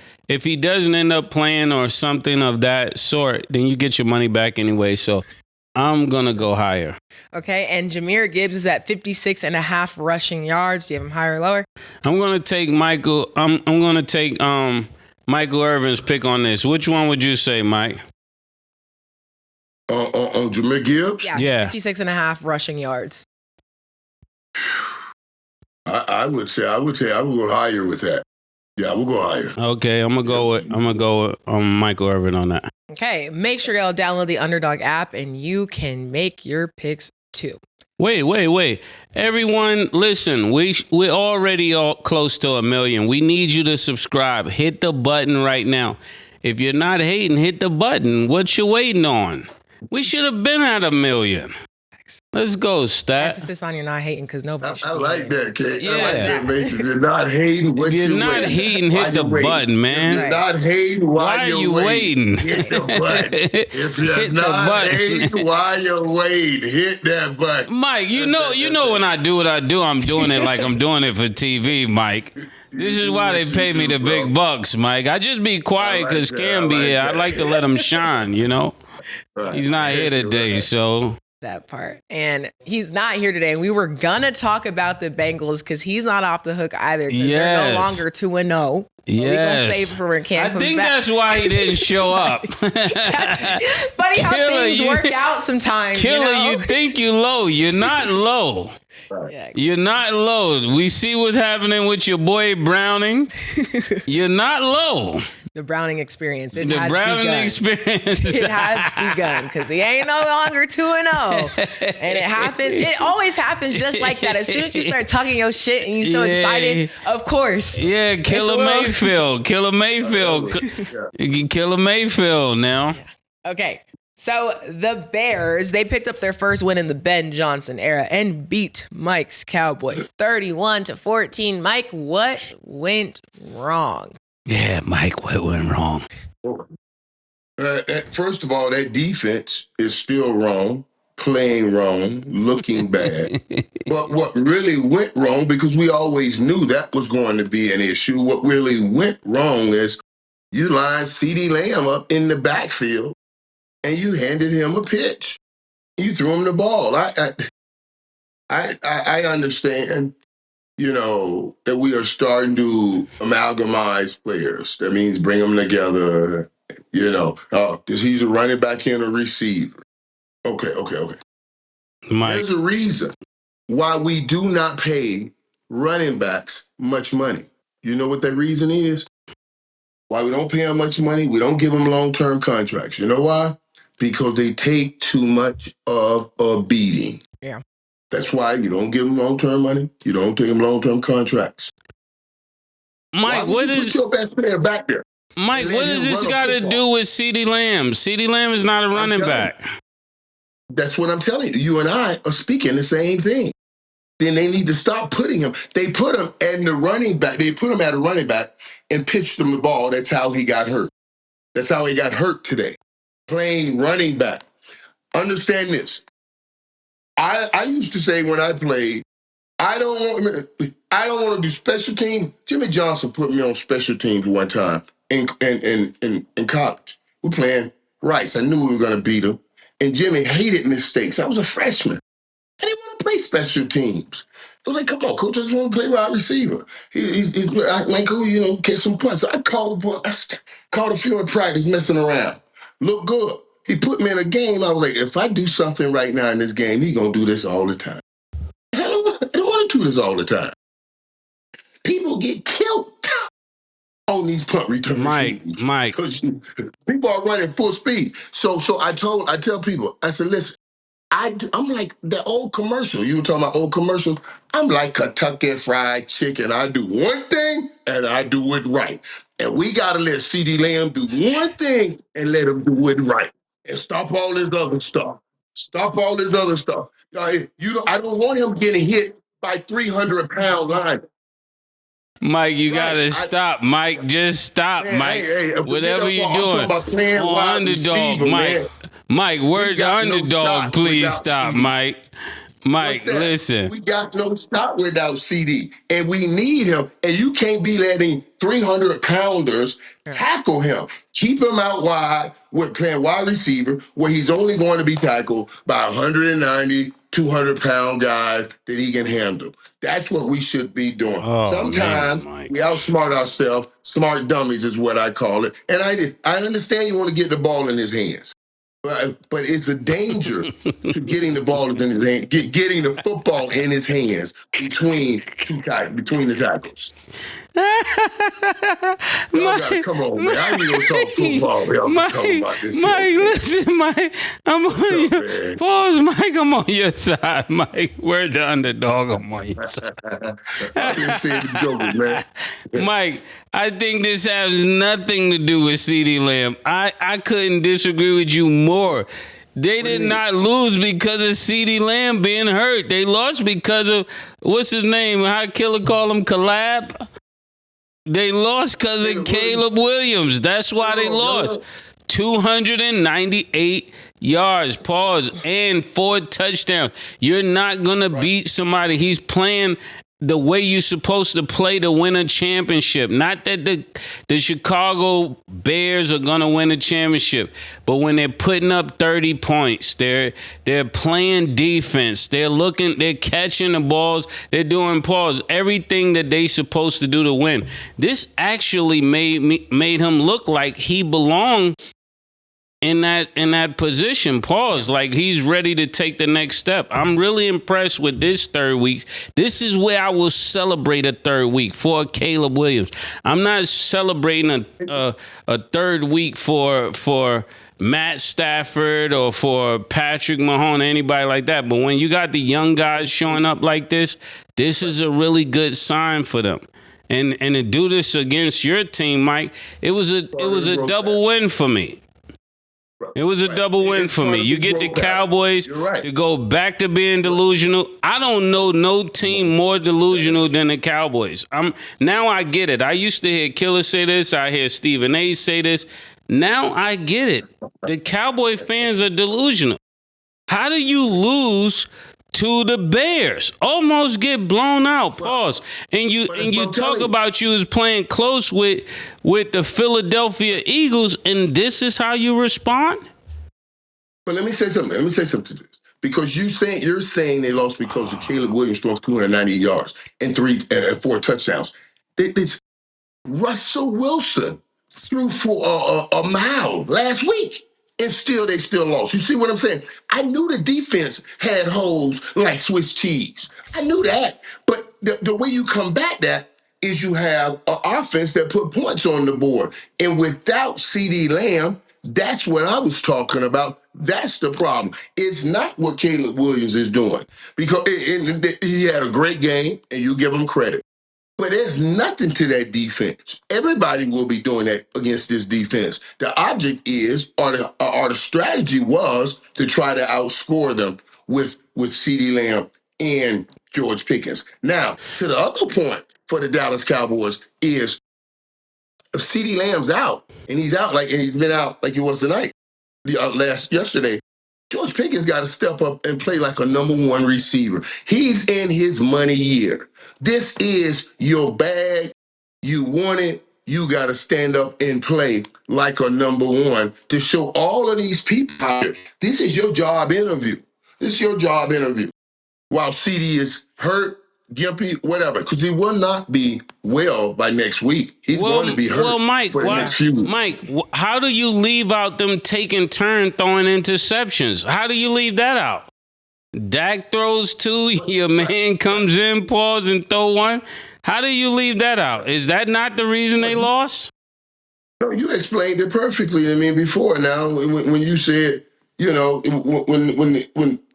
he doesn't end up playing or something of that sort, then you get your money back anyway. So I'm gonna go higher. Okay, and Jahmyr Gibbs is at 56.5 rushing yards. Do you have him higher or lower? I'm gonna take Michael. I'm gonna take Michael Irvin's pick on this. Which one would you say, Mike? On Jahmyr Gibbs? Yeah. 56.5 rushing yards. I would say I would go higher with that. Yeah, we'll go higher. Okay, I'm gonna go with Michael Irvin on that. Okay, make sure y'all download the Underdog app and you can make your picks too. Wait. Everyone, listen, we're already all close to 1 million. We need you to subscribe. Hit the button right now. If you're not hating, hit the button. What you waiting on? We should have been at 1 million. Let's go, Stat. Emphasis on you're not hating because nobody. I like that, Kate. Yeah. I like that, Mason. You're not hating. What If you're you not waiting? hating, hit the button, man. If you're not hating, Why are you waiting? Hit the button. If you're Hit the not button. hating, why you waiting? Hit that button. Mike, you know when I do what I do, I'm doing it like I'm doing it for TV, Mike. This is why they pay me the big bucks, Mike. I just be quiet because Cam be here. I like to let him shine, you know? He's not here today, so... That part. And he's not here today. And we were going to talk about the Bengals because he's not off the hook either. Because they're no longer 2-0. Yes. We're going to save it for when Cam comes back. I think that's why he didn't show up. It's funny how things work out sometimes. Killer, you think you low. You're not low. Yeah. You're not low. We see what's happening with your boy Browning. You're not low. The Browning experience. It The has Browning begun. experience. It has begun because he ain't no longer 2-0. And it happened. It always happens just like that. As soon as you start talking your shit and you're so excited, of course. Yeah, Killer Mayfield. Killer Mayfield. Killer Mayfield now. Okay. So the Bears, they picked up their first win in the Ben Johnson era and beat Mike's Cowboys 31-14. Mike, what went wrong? Yeah, Mike, what went wrong? First of all, that defense is still wrong, playing wrong, looking bad. But what really went wrong, because we always knew that was going to be an issue, what really went wrong is you lined CeeDee Lamb up in the backfield and you handed him a pitch. You threw him the ball. I understand, that we are starting to amalgamize players. That means bring them together, he's a running back and a receiver. Okay. Mike. There's a reason why we do not pay running backs much money. You know what that reason is? Why we don't pay them much money? We don't give them long-term contracts. You know why? Because they take too much of a beating. Yeah. That's why you don't give them long-term money. You don't take them long-term contracts. Mike, put your best player back there? Mike, what does this got to do with CeeDee Lamb? CeeDee Lamb is not a running back. That's what I'm telling you. You and I are speaking the same thing. Then they need to stop putting him. They put him at the running back. They put him at a running back and pitched him the ball. That's how he got hurt. That's how he got hurt today. Playing running back. Understand this. I used to say when I played, I don't want to do special teams. Jimmy Johnson put me on special teams one time in college. We're playing Rice. I knew we were going to beat him. And Jimmy hated mistakes. I was a freshman. I didn't want to play special teams. I was like, come on, coach, I just want to play wide receiver. Catch some punts. So I called a few in practice messing around. Look good. He put me in a game. I was like, if I do something right now in this game, he's going to do this all the time. I don't want to do this all the time. People get killed on these punt return teams. Mike. People are running full speed. So I tell people, I said, listen, I'm like the old commercial. You were talking about old commercials. I'm like Kentucky Fried Chicken. I do one thing and I do it right. And we got to let CeeDee Lamb do one thing and let him do it right. And stop all this other stuff. I don't want him getting hit by 300-pound linemen. Mike, you gotta stop. Mike, just stop, Man, Mike. hey, Whatever you're doing. On underdog, Mike. Mike, word to underdog, please stop, Mike. Mike, listen. We got no stop without CeeDee, and we need him. And you can't be letting 300-pounders tackle him. Keep him out wide with playing wide receiver, where he's only going to be tackled by 190, 200-pound guys that he can handle. That's what we should be doing. Sometimes we outsmart ourselves. Smart dummies is what I call it. And I understand you want to get the ball in his hands. But it's a danger to getting the ball in his hand, getting the football in his hands between the tackles. Y'all gotta come on, man. I ain't gonna talk football. Y'all Mike, talking about this Mike, shit. listen, Mike. I'm on your man? pause, Mike. I'm on your side, Mike. We're the underdog. I'm on your side. I didn't say the jokers, man. Mike, I think this has nothing to do with CeeDee Lamb. I couldn't disagree with you more. They did not lose because of CeeDee Lamb being hurt. They lost because of, what's his name? How Killer call him? Collab? They lost because of Caleb Williams. That's why they lost. 298 yards, pause, and 4 touchdowns. You're not going to beat somebody. He's playing the way you're supposed to play to win a championship. Not that the Chicago Bears are going to win a championship, but when they're putting up 30 points, they're playing defense. They're catching the balls. They're doing pause. Everything that they supposed to do to win. This actually made him look like he belonged in that position, pause, like he's ready to take the next step. I'm really impressed with this third week. This is where I will celebrate a third week for Caleb Williams. I'm not celebrating a third week for Matt Stafford or for Patrick Mahomes, anybody like that. But when you got the young guys showing up like this is a really good sign for them. And to do this against your team, Mike, it was a double win for me. It was a double win for me. You get the Cowboys to go back to being delusional. I don't know no team more delusional than the Cowboys. Now I get it. I used to hear Killer say this. I hear Stephen A. say this. Now I get it. The Cowboy fans are delusional. How do you lose to the Bears? Almost get blown out. Pause. And you talk about you as playing close with the Philadelphia Eagles, and this is how you respond? But let me say something. To this. Because you're saying they lost because of Caleb Williams throwing 290 yards and 4 touchdowns. It's Russell Wilson threw for a mile last week. And they still lost. You see what I'm saying? I knew the defense had holes like Swiss cheese. I knew that. But the way you combat that is you have an offense that put points on the board. And without CeeDee Lamb, that's what I was talking about. That's the problem. It's not what Caleb Williams is doing. Because he had a great game, and you give him credit. But there's nothing to that defense. Everybody will be doing that against this defense. The object is, or the strategy was, to try to outscore them with CeeDee Lamb and George Pickens. Now, to the other point for the Dallas Cowboys is, if CeeDee Lamb's out, and he's been out like he was tonight, yesterday, George Pickens got to step up and play like a number 1 receiver. He's in his money year. This is your bag. You want it. You got to stand up and play like a number 1 to show all of these people out here. This is your job interview. While CD is hurt, gimpy, whatever, because he will not be well by next week. He's going to be hurt. Well, Mike, how do you leave out them taking turn throwing interceptions? How do you leave that out? Dak throws 2, your man comes in, pause, and throw 1. How do you leave that out? Is that not the reason they lost? No, you explained it perfectly to me before. Now, when you said, when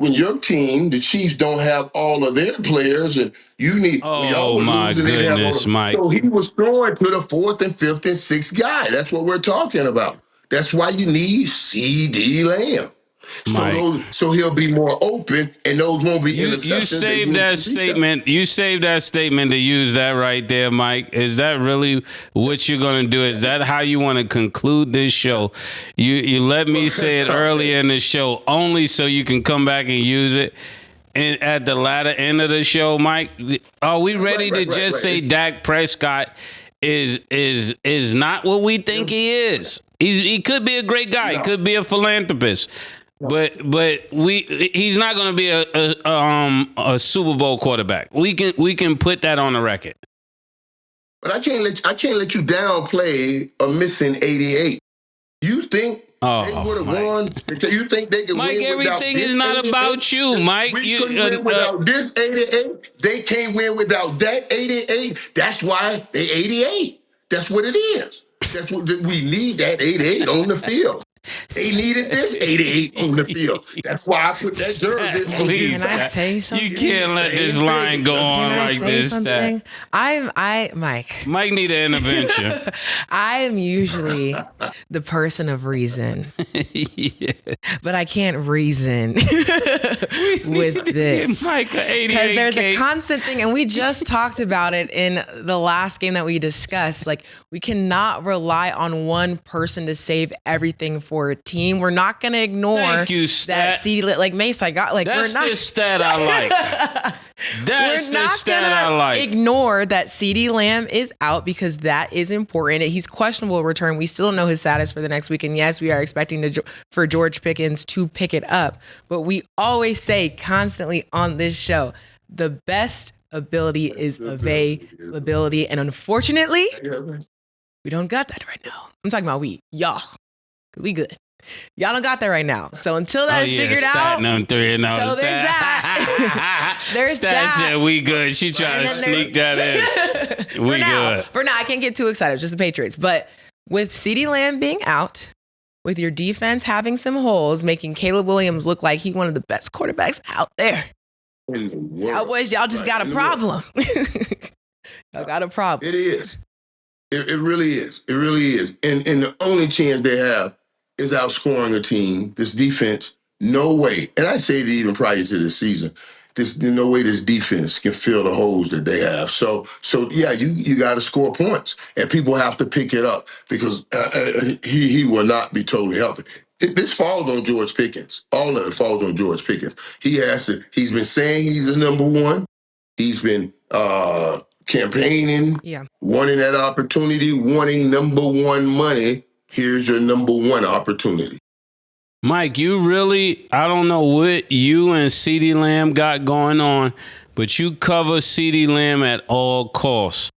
your team, the Chiefs, don't have all of their players, and you need. Oh my goodness, Mike! So he was throwing to the 4th and 5th and 6th guy. That's what we're talking about. That's why you need CeeDee Lamb. So he'll be more open, and those won't be interceptions. You saved that statement. You saved that statement to use that right there, Mike. Is that really what you're going to do? Is that how you want to conclude this show? You let me say it earlier in the show only so you can come back and use it. And at the latter end of the show, Mike, are we ready to just say Dak Prescott is not what we think he is? He could be a great guy. He could be a philanthropist. But he's not going to be a Super Bowl quarterback. We can put that on the record. But I can't let you downplay a missing 88. You think they would have won? You think they could Mike, win without everything this is not 88? about you, Mike. We couldn't win without this 88. They can't win without that 88. That's why they 88. That's what it is. That's what we need, that 88 on the field. They needed this 88 on the field. That's why I put that jersey on. Please, Can I say something? You can't let this line go on like this. Something? Mike. Mike need an intervention. I am usually the person of reason, but I can't reason with this. Mike, because there's a constant thing, and we just talked about it in the last game that we discussed. Like, we cannot rely on one person to save everything for a team. We're not going to ignore that CD, like Mace, I got like, that's we're not the stat I like. That's the stat I like. Ignore that CD Lamb is out because that is important. He's questionable return. We still don't know his status for the next week. And yes, we are expecting for George Pickens to pick it up. But we always say constantly on this show, the best ability is availability. And unfortunately, we don't got that right now. I'm talking about y'all. Cause we good. Y'all don't got that right now. So until that's figured out, so there's that. There's Stat that. said we good. She tried to sneak that in. We good. For now, I can't get too excited. Just the Patriots. But with CeeDee Lamb being out, with your defense having some holes, making Caleb Williams look like he's one of the best quarterbacks out there. Cowboys, y'all just got a problem. Y'all got a problem. It is. It really is. It really is. And the only chance they have is outscoring a team. This defense, no way. And I say it even prior to this season. There's no way this defense can fill the holes that they have. So yeah, you got to score points, and people have to pick it up because he will not be totally healthy. This falls on George Pickens. All of it falls on George Pickens. He's been saying he's the number one. He's been campaigning, wanting that opportunity, wanting number one money. Here's your number one opportunity. Mike, I don't know what you and CeeDee Lamb got going on, but you cover CeeDee Lamb at all costs.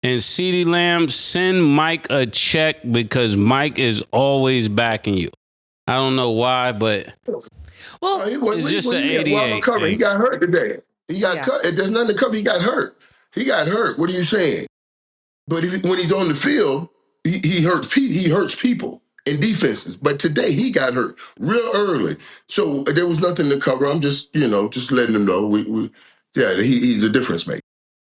And CeeDee Lamb, send Mike a check because Mike is always backing you. I don't know why, but it's just an 88. He got hurt today. He got cut. There's nothing to cover. He got hurt. What are you saying? But when he's on the field, he hurts people and defenses. But today he got hurt real early, so there was nothing to cover. I'm just letting him know. He's a difference maker.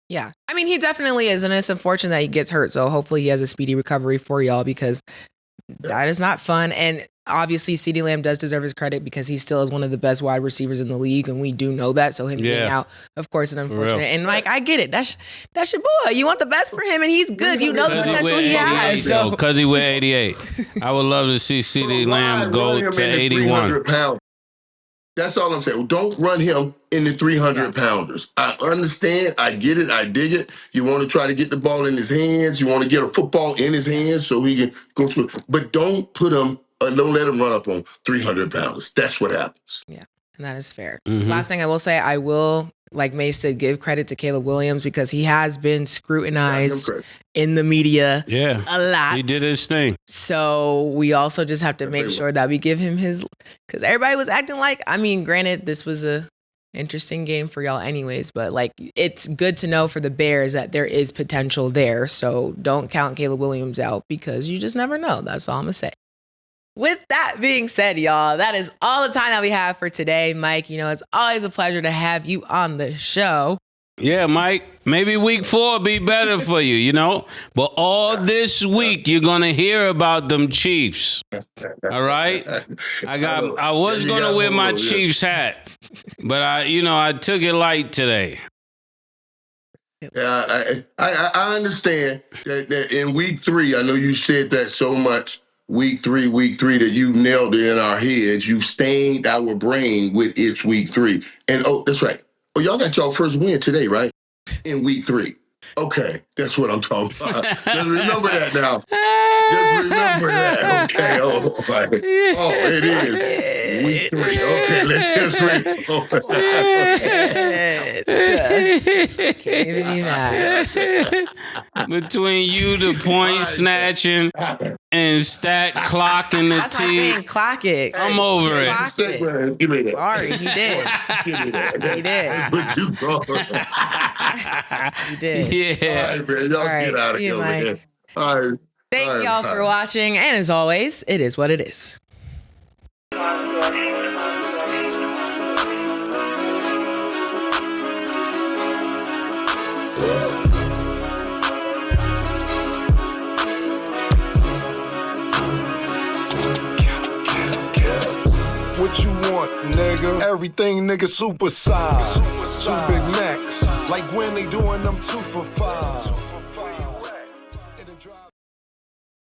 Yeah, I mean, he definitely is, and it's unfortunate that he gets hurt. So hopefully he has a speedy recovery for y'all because that is not fun. And obviously, CeeDee Lamb does deserve his credit because he still is one of the best wide receivers in the league, and we do know that. So him being out, of course, is unfortunate. And like, I get it. That's your boy. You want the best for him, and he's good. You know the potential he has. So because he weigh 88, I would love to see CeeDee Lamb go to 81. That's all I'm saying. Don't run him in the 300-pounders. I understand. I get it. I dig it. You want to try to get the ball in his hands. You want to get a football in his hands so he can go through. But don't don't let him run up on 300 pounds. That's what happens. Yeah, and that is fair. Mm-hmm. Last thing I will say, I will, like May said, give credit to Caleb Williams because he has been scrutinized in the media a lot. He did his thing. So we also just have to make sure that we give him his, because everybody was acting like, I mean, granted, this was a interesting game for y'all anyways, but like, it's good to know for the Bears that there is potential there. So don't count Caleb Williams out because you just never know. That's all I'm going to say. With that being said, y'all, that is all the time that we have for today. Mike, it's always a pleasure to have you on the show. Yeah, Mike, maybe week 4 will be better for you, But all this week, you're going to hear about them Chiefs. All right? I was going to wear my Chiefs hat, but I took it light today. Yeah, I understand that in week 3, I know you said that so much. Week three, that you've nailed it in our heads. You've stained our brain with it's week 3. And, that's right. Oh, y'all got y'all first win today, right? In week 3. Okay, that's what I'm talking about. Just remember that now. Just remember that, Okay. Oh, right. It is. Week 3. Okay, let's just read. Can't even be mad. Between you, the point snatching, and stat clocking the That's my T. thing. Clock it. I'm over it. Clock it. Give me that. Sorry, he did. Give me that. He did. But you go. He did. Yeah. All right, man. Y'all All right, get out of see you, here, man. Mike. All right. Thank y'all for watching, and as always, it is what it is. What you want, nigga? Everything, nigga, super size. 2 Big Macs, like when they doing them 2 for $5.